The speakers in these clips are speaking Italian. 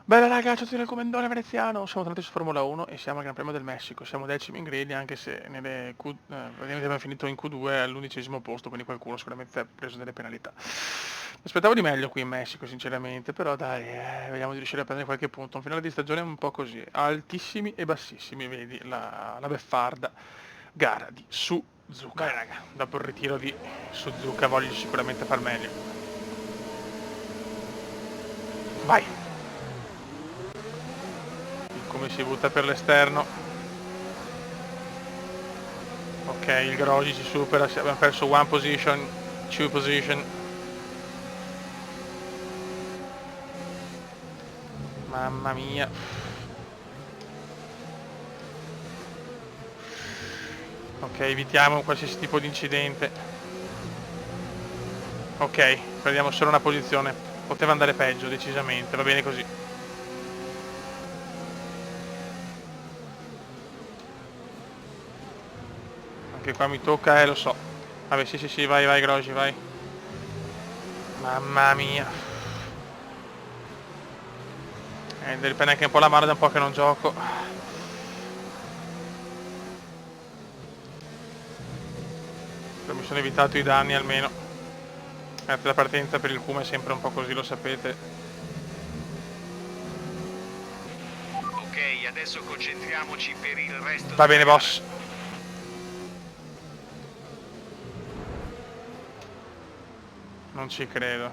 Bella raga, ciao a tutti dal commendone veneziano, siamo tornati su Formula 1 e siamo al Gran Premio del Messico, siamo decimi in griglia anche se praticamente abbiamo finito in Q2 all'11° posto, quindi qualcuno sicuramente ha preso delle penalità. Mi aspettavo di meglio qui in Messico sinceramente, però dai, vediamo di riuscire a prendere qualche punto. Un finale di stagione un po' così, altissimi e bassissimi, vedi la beffarda gara di Suzuka. Vai raga, dopo il ritiro di Suzuka voglio sicuramente far meglio. Vai! Come si butta per l'esterno. Ok, il Grossi ci supera, abbiamo perso one position, two position. Mamma mia. Ok, evitiamo qualsiasi tipo di incidente. Ok, prendiamo solo una posizione. Poteva andare peggio, decisamente, va bene così. Anche qua mi tocca, lo so. Vabbè, sì, vai Grossi, vai. Mamma mia. Devi prendere anche un po' la mano, da un po' che non gioco. Però mi sono evitato i danni almeno. La partenza per il Kuma è sempre un po' così, lo sapete. Ok, adesso concentriamoci per il resto. Va bene, boss. Non ci credo.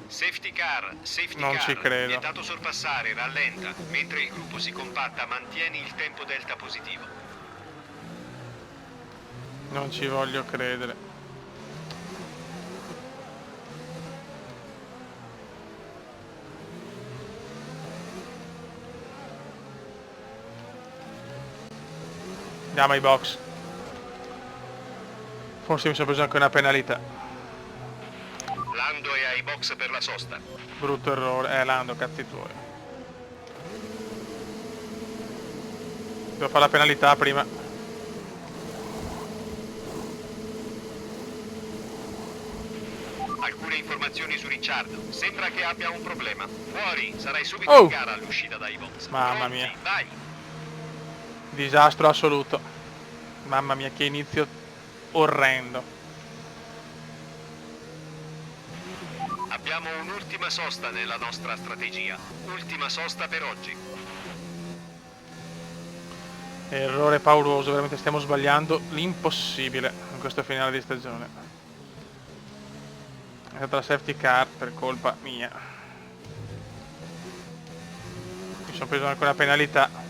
Safety car, safety Non car. ci credo. Vietato sorpassare, rallenta. Mentre il gruppo si compatta, mantieni il tempo delta positivo. Non ci voglio credere. Andiamo ai box. Forse mi sono preso anche una penalità. Lando è ai box per la sosta. Brutto errore. Lando, cazzi tuoi. Devo fare la penalità prima. Alcune informazioni su Ricciardo. Sembra che abbia un problema. Fuori, sarai subito Oh! in gara all'uscita dai box. Mamma Pronti? mia. Vai! Disastro assoluto. Mamma mia, che inizio orrendo. Abbiamo un'ultima sosta nella nostra strategia. Ultima sosta per oggi. Errore pauroso, veramente stiamo sbagliando l'impossibile in questo finale di stagione. È stata la safety car per colpa mia. Mi sono preso anche una penalità.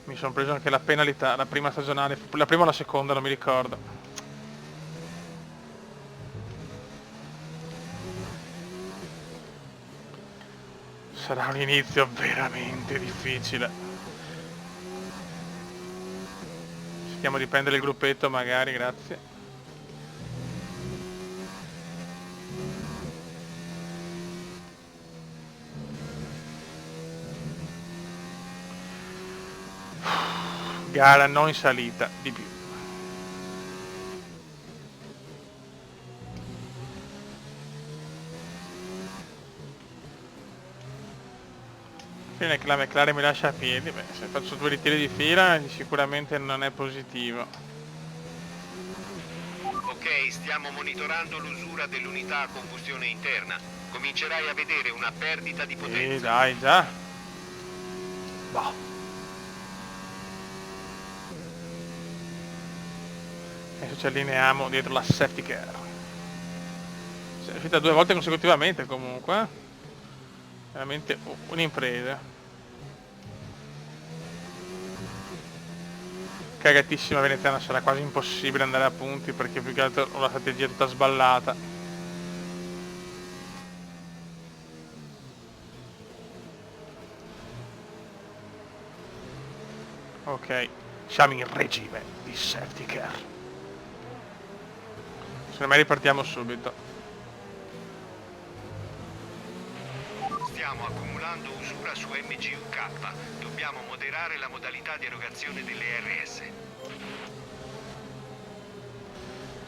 Mi sono preso anche la penalità, la prima stagionale, la prima o la seconda, non mi ricordo. Sarà un inizio veramente difficile. Cerchiamo di prendere il gruppetto magari, grazie. Gara non in salita di più. Fine che la McLaren mi lascia a piedi, beh, se faccio 2 ritiri di fila sicuramente non è positivo. Ok, stiamo monitorando l'usura dell'unità a combustione interna. Comincerai a vedere una perdita di potenza. Dai, già. Boh. Adesso ci allineiamo dietro la safety car. È uscita 2 volte consecutivamente comunque. Veramente un'impresa. Cagatissima veneziana, sarà quasi impossibile andare a punti perché più che altro ho la strategia tutta sballata. Ok, siamo in regime di safety car. Secondo me ripartiamo subito. Stiamo accumulando usura su MGUK. Dobbiamo moderare la modalità di erogazione delle RS.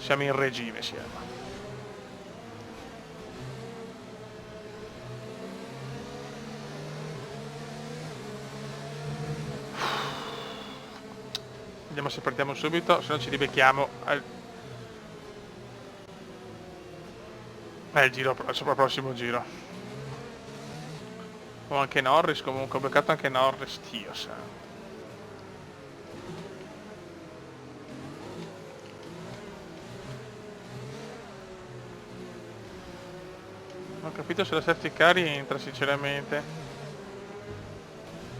Siamo in regime, siamo. Vediamo se partiamo subito, se no ci ribecchiamo al giro, al prossimo giro. O anche Norris, comunque ho beccato anche Norris, Dio santo. Non ho capito se la safety car rientra sinceramente.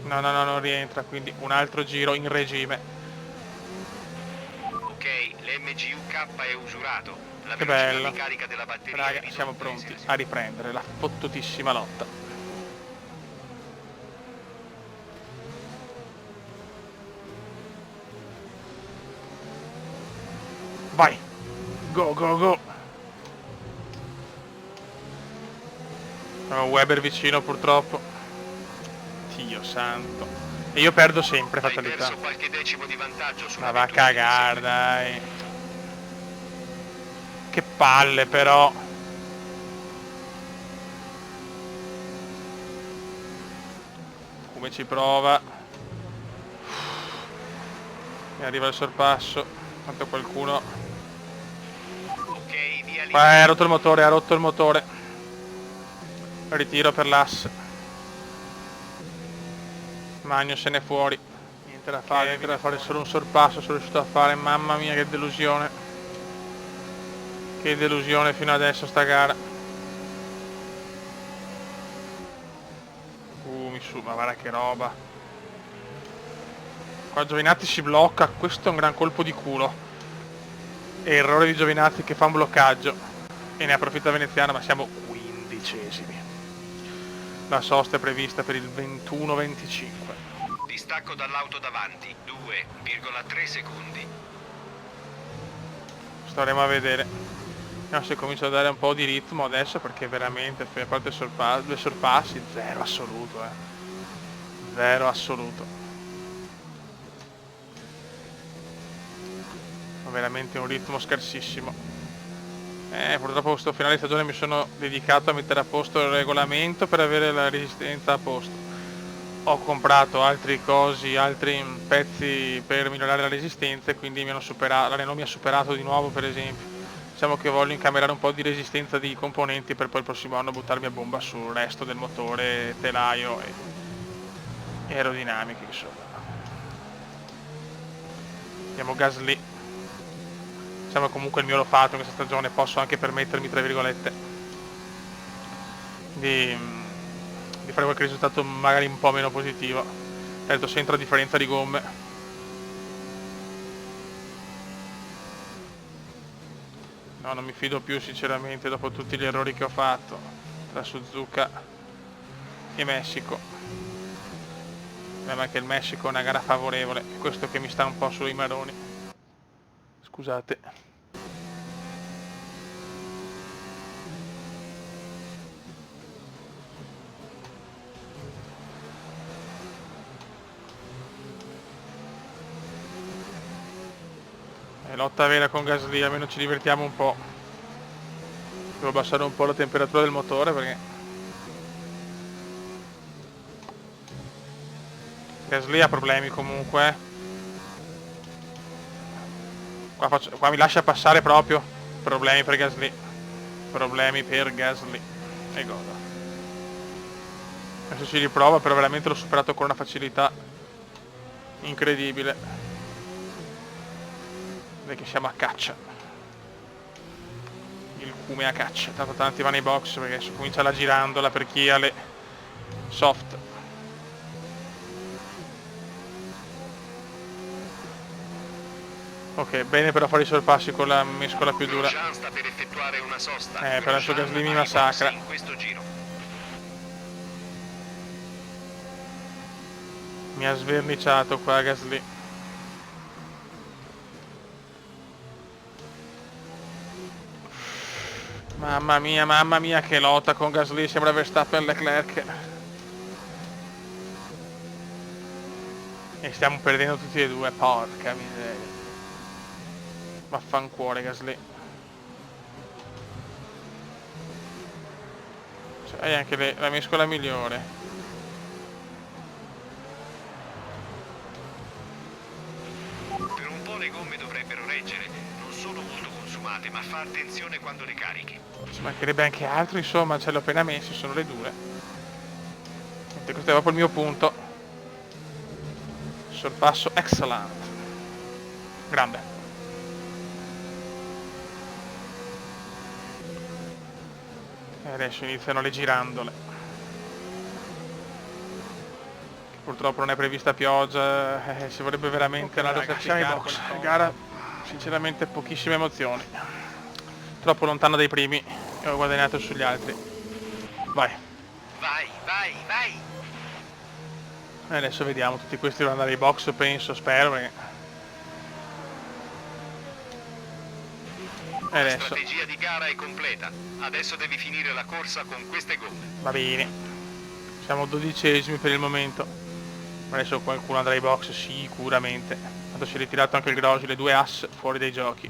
No, non rientra, quindi un altro giro in regime. Ok, l'MGUK è usurato. La Che velocità bello. di carica della batteria è Raga, ridotta siamo in pronti senso. a riprendere la fottutissima lotta. Vai! Go, go, go! Weber vicino purtroppo. Dio santo. E io perdo sempre Hai fatalità. perso qualche decimo di vantaggio sulla Ma va a vettura che ti cagare, segue. dai. Che palle però. Come ci prova. Mi arriva il sorpasso. Tanto qualcuno... Ok, via lì. ha rotto il motore, ha rotto il motore. Ritiro per l'asse. Magno se n'è fuori. Niente da fare, solo un sorpasso sono riuscito a fare. Mamma mia che delusione. Che delusione fino adesso sta gara. Ma guarda che roba. Qua Giovinazzi si blocca, questo è un gran colpo di culo. Errore di Giovinazzi che fa un bloccaggio. E ne approfitta Veneziano, ma siamo 15esimi. La sosta è prevista per il 21-25. Distacco dall'auto davanti, 2,3 secondi. Staremo a vedere. Vediamo se comincio a dare un po' di ritmo adesso, perché veramente, a parte due sorpassi, zero assoluto, zero assoluto. Veramente un ritmo scarsissimo. Purtroppo questo finale di stagione mi sono dedicato a mettere a posto il regolamento per avere la resistenza a posto. Ho comprato altri pezzi per migliorare la resistenza e quindi la Renault mi ha superato di nuovo, per esempio. Diciamo che voglio incamerare un po' di resistenza di componenti per poi il prossimo anno buttarmi a bomba sul resto del motore, telaio e aerodinamiche, insomma. Andiamo Gasly. Diciamo comunque il mio l'ho fatto in questa stagione, posso anche permettermi, tra virgolette, di fare qualche risultato magari un po' meno positivo. Certo, se entra a differenza di gomme. No, non mi fido più sinceramente dopo tutti gli errori che ho fatto tra Suzuka e Messico. Ma anche il Messico è una gara favorevole, è questo che mi sta un po' sui maroni. Scusate. Lotta vera con Gasly, almeno ci divertiamo un po'. Devo abbassare un po' la temperatura del motore perché Gasly ha problemi comunque. Qua mi lascia passare proprio. Problemi per Gasly. Problemi per Gasly. E godo. Adesso ci riprova, però veramente l'ho superato con una facilità incredibile. Che siamo a caccia. Il cume a caccia. Tanto tanti vanno nei box perché adesso comincia la girandola per chi ha le soft. Ok, bene però fare i sorpassi con la mescola più dura. Sta per effettuare una sosta. Per adesso Gasly mi massacra. In questo giro. Mi ha sverniciato qua Gasly. Mamma mia che lotta con Gasly, sembra Verstappen e Leclerc. E stiamo perdendo tutti e due, porca miseria. Vaffanculo Gasly. Hai anche la mescola migliore. Per un po' le gomme dovrebbero reggere. Non sono molto consumate, ma fa attenzione quando le carichi. Ci mancherebbe anche altro, insomma, ce l'ho appena messi, sono le 2. Questo è proprio il mio punto. Sorpasso excellent. Grande. E adesso iniziano le girandole. Purtroppo non è prevista pioggia, ci vorrebbe veramente Ok, una raga, siamo in siamo box. in Gara, sinceramente pochissime emozioni. Troppo lontano dai primi e ho guadagnato sugli altri. Vai. Vai, vai, vai! E adesso vediamo, tutti questi devono andare ai box, penso, spero. Perché... E La adesso, strategia di gara è completa. Adesso devi finire la corsa con queste gomme. va bene. Siamo 12esimi per il momento. Adesso qualcuno andrà ai box sicuramente. Tanto si è ritirato anche il Grossi, le 2 ass fuori dai giochi.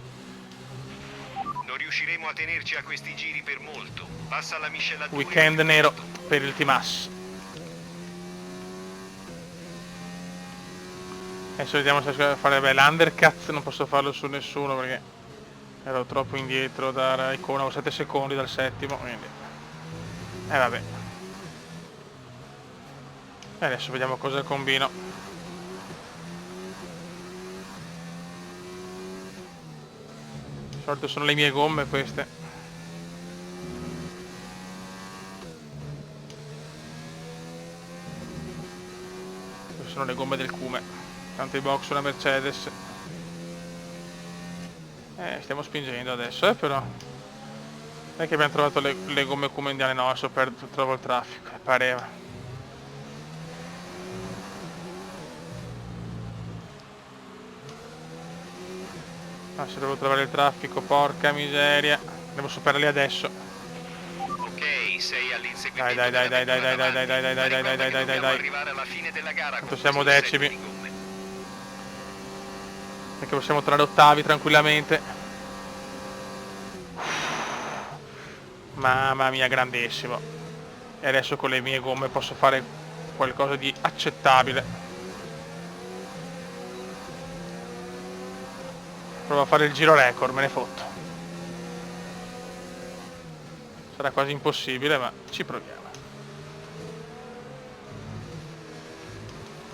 Non riusciremo a tenerci a questi giri per molto. Passa la miscelatura. Weekend il più nero presto. per il team ass. Adesso vediamo se riesco a fare l'undercut, non posso farlo su nessuno perché ero troppo indietro da Raikkonen, ho 7 secondi dal settimo, quindi... vabbè. E adesso vediamo cosa combino. Di solito sono le mie gomme queste. Queste sono le gomme del Cume. Tanto i box sulla Mercedes. Stiamo spingendo adesso, però. Non è che abbiamo trovato le gomme Cume indiane, no, adesso trovo il traffico, pareva. Ah, se devo trovare il traffico, porca miseria. Devo superarli adesso. Ok, sei all'inseguimento. Dai, dai, dai, dai, dai, dai, dai, dai, dai, dai, dai, dai, dai, dai, dai, dai. Arrivare alla fine della gara. Tanto con siamo questo set decimi. di gomme. Perché possiamo trarre ottavi tranquillamente. Mamma mia, grandissimo. E adesso con le mie gomme posso fare qualcosa di accettabile. Provo a fare il giro record, me ne fotto. Sarà quasi impossibile, ma ci proviamo.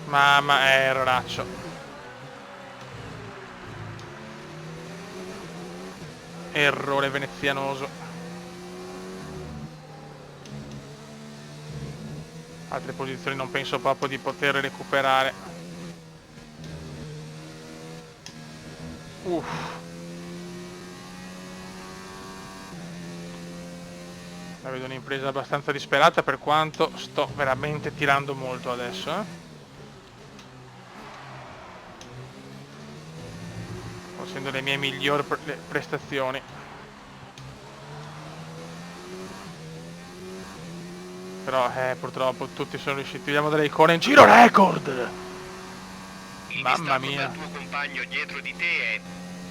Mamma, erroraccio. Errore venezianoso. Altre posizioni non penso proprio di poter recuperare. Uff. La vedo un'impresa abbastanza disperata, per quanto sto veramente tirando molto adesso, facendo le mie migliori prestazioni. Però purtroppo tutti sono riusciti. Vediamo delle icone in giro record. Il Mamma distacco mia, dal tuo compagno dietro di te è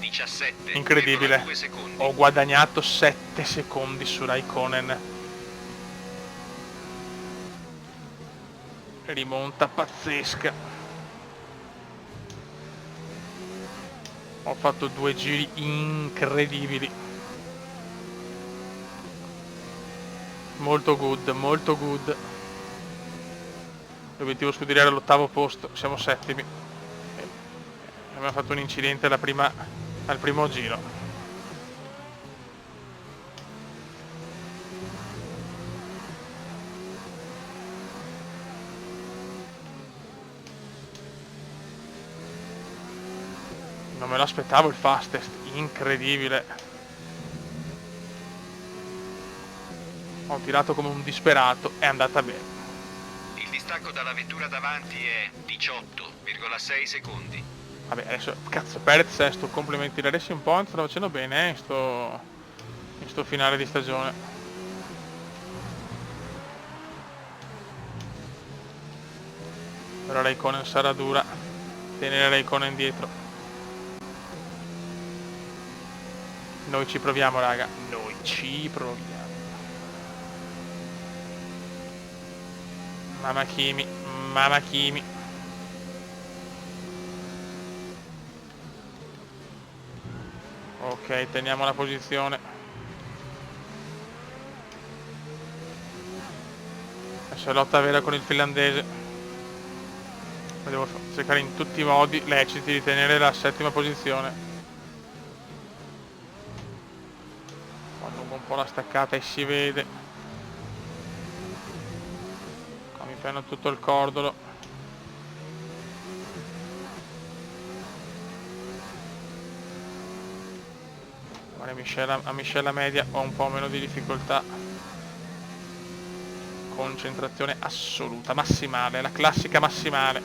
17,2 incredibile. secondi. Ho guadagnato 7 secondi su Raikkonen. Rimonta pazzesca. Ho fatto 2 giri incredibili. Molto good, molto good. L'obiettivo scuderia era all'8° posto, siamo settimi. Abbiamo fatto un incidente al primo giro. Non me lo aspettavo il fastest, incredibile. Ho tirato come un disperato, è andata bene. Il distacco dalla vettura davanti è 18,6 secondi. Vabbè, adesso, cazzo, Perez sesto, complimenti, la Racing Point sta facendo bene in sto finale di stagione. Però Raikkonen sarà dura, tenere Raikkonen dietro. Noi ci proviamo, raga, noi ci proviamo. Mamma Kimi, mamma Kimi. Ok, teniamo la posizione. Adesso è lotta vera con il finlandese. Devo cercare in tutti i modi leciti di tenere la settima posizione. Allungo un po' la staccata e si vede. Qua mi prendo tutto il cordolo. A miscela media ho un po' meno di difficoltà. Concentrazione assoluta, massimale, la classica massimale.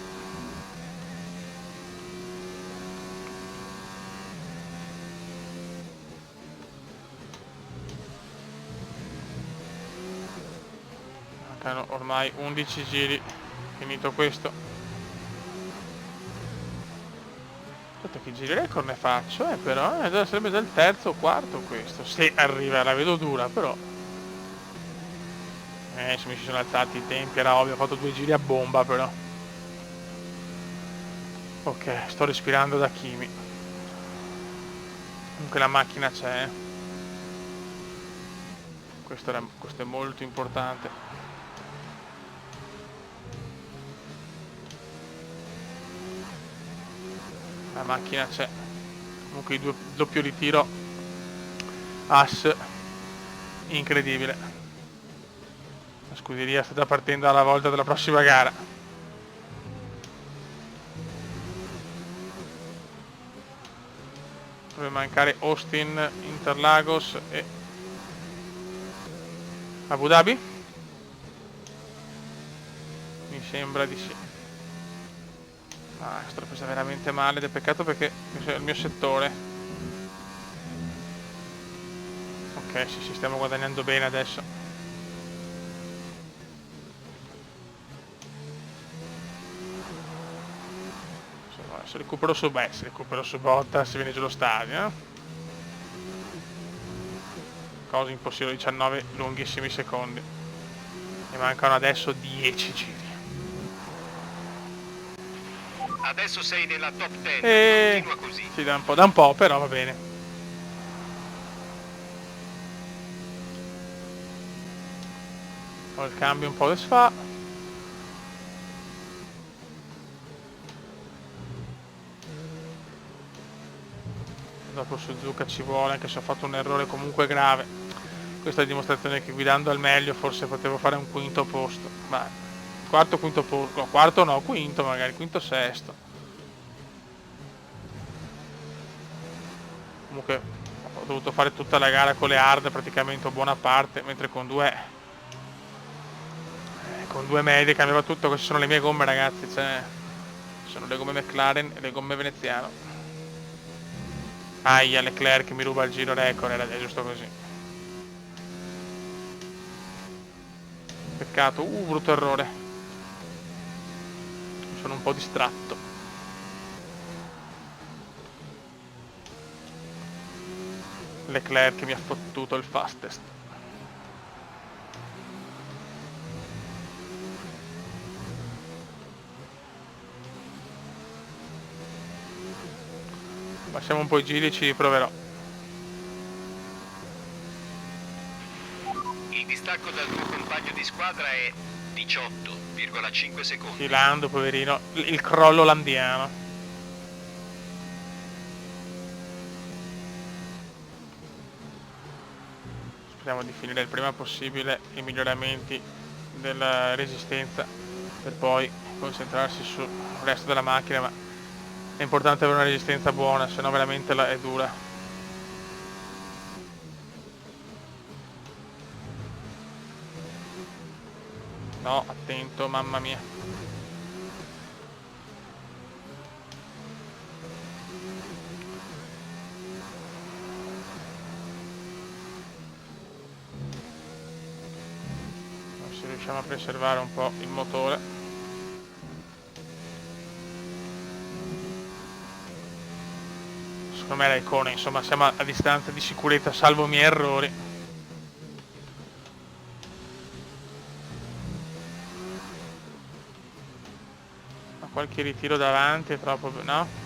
Mancano ormai 11 giri, finito questo. Aspetta, che giri record ne faccio, però sarebbe del terzo o quarto questo. Se arriva, la vedo dura, però. Se mi si sono alzati i tempi era ovvio, ho fatto 2 giri a bomba però. Ok, sto respirando da Kimi. Comunque la macchina c'è. Questo è molto importante. La macchina c'è. Comunque il doppio ritiro. As. Incredibile. La scuderia sta già partendo alla volta della prossima gara. Deve mancare Austin, Interlagos e Abu Dhabi? Mi sembra di sì. Sto presa veramente male ed è peccato perché è il mio settore. Ok, sì, stiamo guadagnando bene adesso. Se recupero su Bottas si viene giù lo stadio. Cosa impossibile, 19 lunghissimi secondi. Mi mancano adesso 10 giri. Adesso sei nella top 10, continua così. Sì, da un po', però va bene. Ho il cambio un po' desfa. Dopo Suzuka ci vuole, anche se ho fatto un errore comunque grave. Questa è la dimostrazione che guidando al meglio forse potevo fare un quinto posto. Ma quarto, quinto posto, no, quarto no, quinto magari, quinto, sesto. Comunque ho dovuto fare tutta la gara con le hard praticamente o buona parte, mentre con due medie cambiava tutto. Queste sono le mie gomme, ragazzi, cioè, sono le gomme McLaren e le gomme Veneziano. Aia, Leclerc mi ruba il giro record, è giusto così. Peccato, brutto errore. Sono un po' distratto. Leclerc mi ha fottuto il fastest. Passiamo un po' i giri e ci riproverò. Il distacco dal tuo compagno di squadra è 18,5 secondi. Filando, poverino, il crollo landiano. Speriamo di finire il prima possibile i miglioramenti della resistenza per poi concentrarsi sul resto della macchina, ma è importante avere una resistenza buona, se no veramente è dura. No, attento, mamma mia. Se riusciamo a preservare un po' il motore. Secondo me è l'icona, insomma, siamo a distanza di sicurezza, salvo i miei errori. qualche ritiro davanti è troppo... no?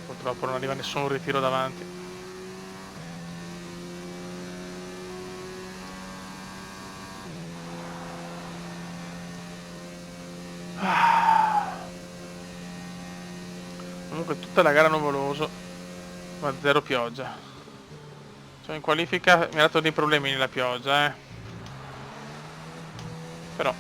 Purtroppo non arriva nessun ritiro davanti. Comunque tutta la gara nuvoloso, ma zero pioggia. Cioè in qualifica mi ha dato dei problemini la pioggia, però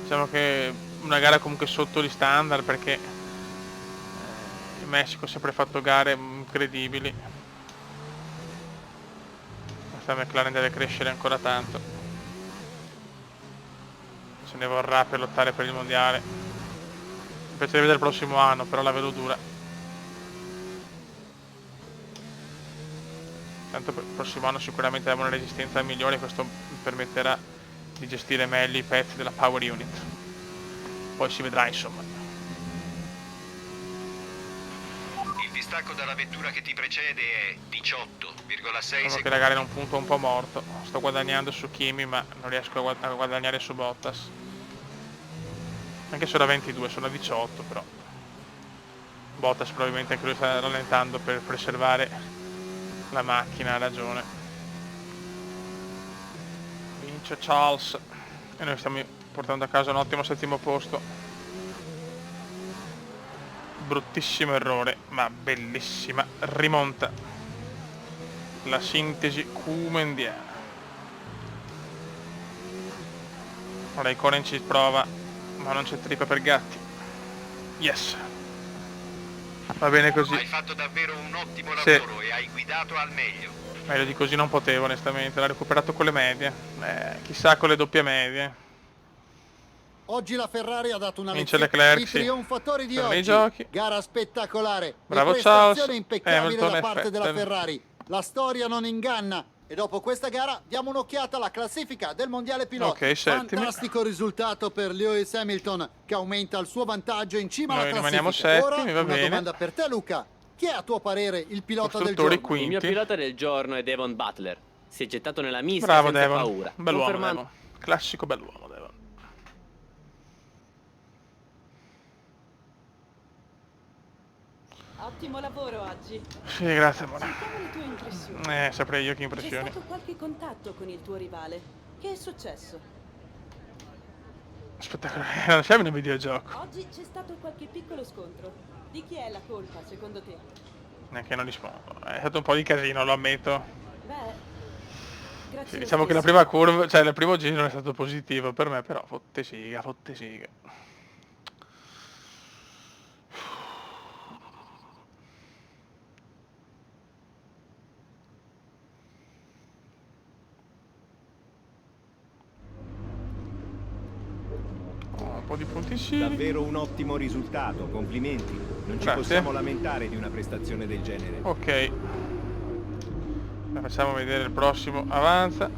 diciamo che una gara comunque sotto gli standard, perché il Messico ha sempre fatto gare incredibili. Questa McLaren deve crescere ancora tanto, se ne vorrà per lottare per il mondiale. Mi piacerebbe vedere il prossimo anno, però la vedo dura. Tanto per il prossimo anno sicuramente avremo una resistenza migliore, questo mi permetterà di gestire meglio i pezzi della Power Unit. Poi si vedrà, insomma. Il distacco dalla vettura che ti precede è 18,6 Diciamo secondi. che la gara è un punto un po' morto. Sto guadagnando su Kimi, ma non riesco a guadagnare su Bottas. Anche se era 22, sono a 18, però Bottas probabilmente anche lui sta rallentando per preservare la macchina, ha ragione. Vince Charles e noi stiamo portando a casa un ottimo settimo posto. Bruttissimo errore, ma bellissima rimonta. La sintesi kumendiana. Raikkonen ci prova, ma non c'è trippa per gatti. Yes. Va bene così. Hai fatto davvero un ottimo lavoro e hai guidato al meglio. Meglio di così non potevo, onestamente. L'ha recuperato con le medie. Chissà con le doppie medie. Oggi la Ferrari ha dato una Vince lezione. Leclerc, I sì. trionfatori di Per nei oggi. giochi. Gara spettacolare. Bravo e prestazione Charles. impeccabile Hamilton da e parte della Vettel. Ferrari. La storia non inganna. E dopo questa gara diamo un'occhiata alla classifica del mondiale piloti. Ok, settimi. Fantastico risultato per Lewis Hamilton, che aumenta il suo vantaggio in cima alla Noi classifica. rimaniamo settimi, Ora va una bene. domanda per te, Luca. Chi è a tuo parere il pilota del Costruttori giorno? Il mio quinti. pilota del giorno è Devon Butler. Si è gettato nella mischia Bravo senza Devon. paura. Bell'uomo confermando- Devon. Classico bell'uomo Devon. Ottimo lavoro oggi. Sì, grazie amore. Sentiamo le tue impressioni. Saprei io che C'è impressioni. stato qualche contatto con il tuo rivale? Che è successo? Spettacolare. Non siamo in un videogioco. Oggi c'è stato qualche piccolo scontro. Di chi è la colpa, secondo te? Neanche non rispondo. È stato un po' di casino, lo ammetto. Beh, grazie. Sì, lo diciamo che la stesso. prima curva, cioè il primo giro non è stato positivo per me, però fotte siga, fotte siga. Un po' di puntini. Davvero un ottimo risultato, complimenti. Non ci Grazie. possiamo lamentare di una prestazione del genere. Ok. Facciamo vedere il prossimo, avanza.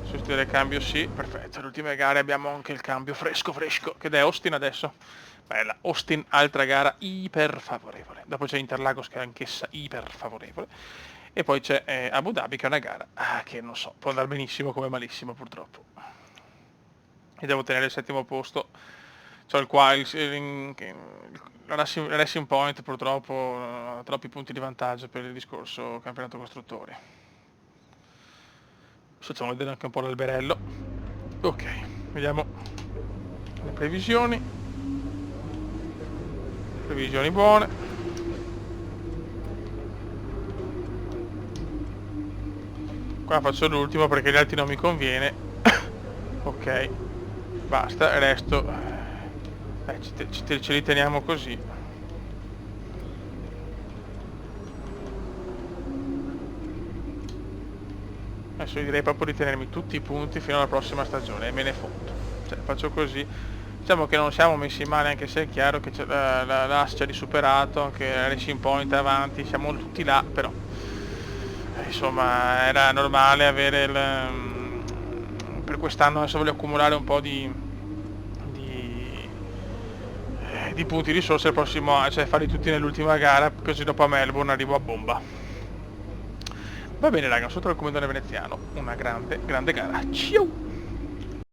Sostituire il cambio sì, perfetto. Alle ultime gare abbiamo anche il cambio fresco, che è Austin adesso. Bella, Austin, altra gara iper favorevole. Dopo c'è Interlagos che è anch'essa iper favorevole. E poi c'è Abu Dhabi che è una gara che non so, può andare benissimo come malissimo purtroppo. E devo tenere il settimo posto. Cioè la Racing Point purtroppo ha troppi punti di vantaggio per il discorso campionato costruttori. Facciamo vedere anche un po' l'alberello. Ok, vediamo le previsioni. Previsioni buone. Qua faccio l'ultimo perché gli altri non mi conviene. Ok, basta, il resto ce li teniamo così. Adesso io direi proprio di tenermi tutti i punti fino alla prossima stagione e me ne foto. Cioè, faccio così. Diciamo che non siamo messi male, anche se è chiaro che l'AS ci ha risuperato, anche la Racing Point è avanti, siamo tutti là, però insomma era normale avere per quest'anno. Adesso voglio accumulare un po' di di punti risorse al prossimo, cioè farli tutti nell'ultima gara, così dopo a Melbourne arrivo a bomba. Va bene raga, sotto il comandone veneziano, una grande gara. Ciao!